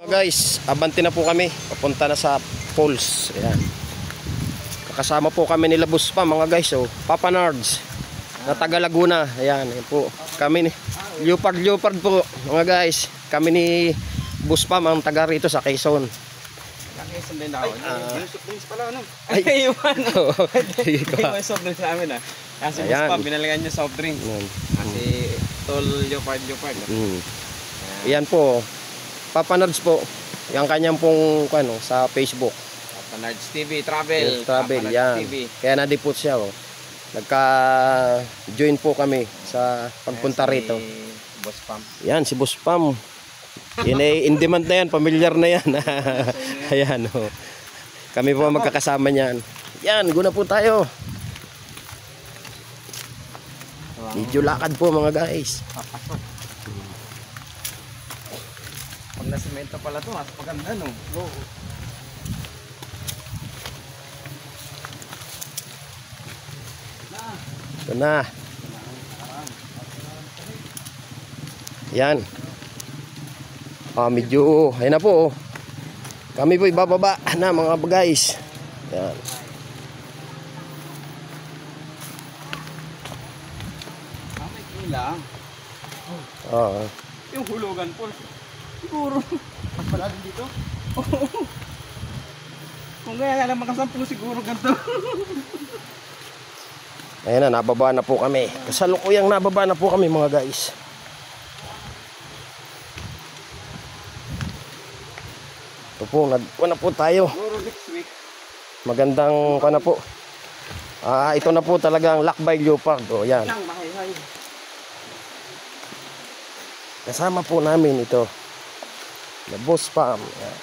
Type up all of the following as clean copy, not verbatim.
Guys, abante na po kami. Papunta na sa falls. Ayan. Kasama po kami nila Buspa mga guys. So, Papa Nards na taga Laguna. Ayan, ayan po. Kami ni Leopard po mga guys. Kami ni Buspa ang taga rito sa Quezon. Quezon din ako. Yung soft drinks pala ano? Ay, yung ano? Sige ko. Yung soft drinks namin ah. Kasi Buspa, binalagan niya soft drinks. Kasi tol Leopard. Ayan po. Papa Nards po. Yung kanyang pong ano, sa Facebook. Papa Nards TV, travel. Travel, yan. TV. Kaya na-depot siya. Oh. Nagka-join po kami sa pagpunta rito. Boss Pam. Yan, si Boss Pam. Yan ay in demand na yan. Familiar na yan. Ayan. Oh. Kami po magkakasama niyan. Yan, guna po tayo. Medyo lakad po mga guys. Pag nasimento pala to, mas maganda no? Oo. Ito na. Yan. Medyo, ayun na po. Kami po ibababa na mga guys. Yan. May kila. Oo. Yung hulugan po. Siguro. Mas pala din dito? Oo. Kung kaya nga lang makasampu siguro ganito. Ayan na, nababa na po kami. Kasalukuyang nababa na po kami mga guys. Ito po, nagkuha na po tayo. Siguro next week. Magandang kuha na po. Ito na po talagang Lakbay Leopard. O yan. Lang, mahay-hay. Kasama po namin ito. The Boss Pam. Yan.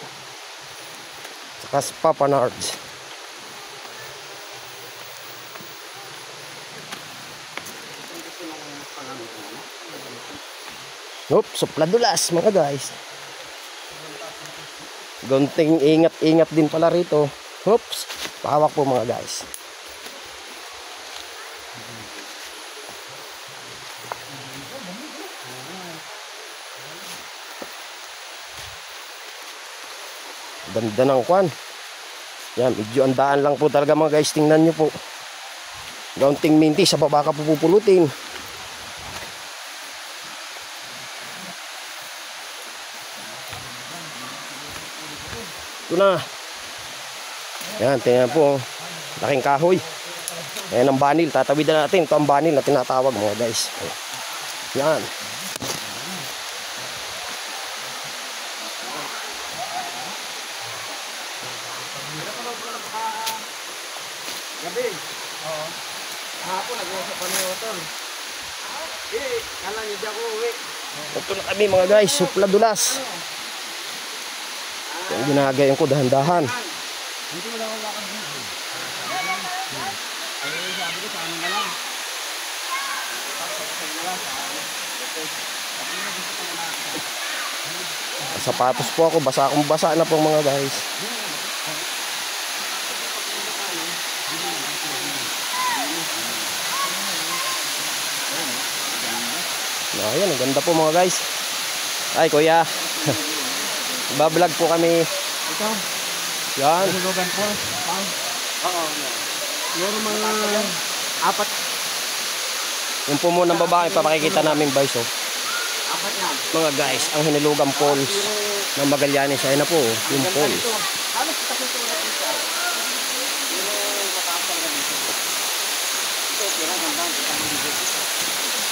Saka si Papa Nards. Nope, supladulas mga guys. Gunting ingat-ingat din pala rito. Oops, pahawak po mga guys. Ganda ng kwan. Yan, medyo andaan lang po talaga mga guys. Tingnan nyo po. Gaunting minti sa baba ka po pupulutin. Ito na. Yan, tingnan po. Laking kahoy. Ayan ang banil. Tatawid na natin. Ito ang banil na tinatawag mga guys. Yan. Gabi. Oo. Hapon nag-uusap pa niyo tol. Kala niyo di ako uwi. Ito na kami mga guys. Supladulas. Yan ginagayon ko dahan-dahan. Hindi wala akong lakad dito. Ay, sabi ko sa amin na lang. Sapatos po ako. Basa akong basa na po mga guys. Ayan, ang ganda po mga guys. Ay kuya. Bablog po kami. Ito. Yan. Hulugan po. Oo. Siguro mga apat. Yung po muna ng babae, papakikita namin guys. Oh. Apat yan. Mga guys, ang Hinilugang Falls ng Magallanes. Ayun na po, yung falls. Halos kita ko tulad dito. Pero makakapal na dito. Ito, kira ganda. Kita mo dito.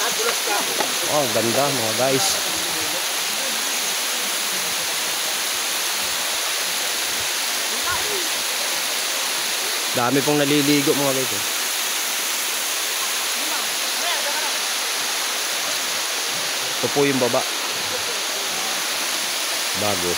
Nadulas ka. Oh, ganda mga guys. Dami pong naliligo mga guys. Ito po yung baba. Bago.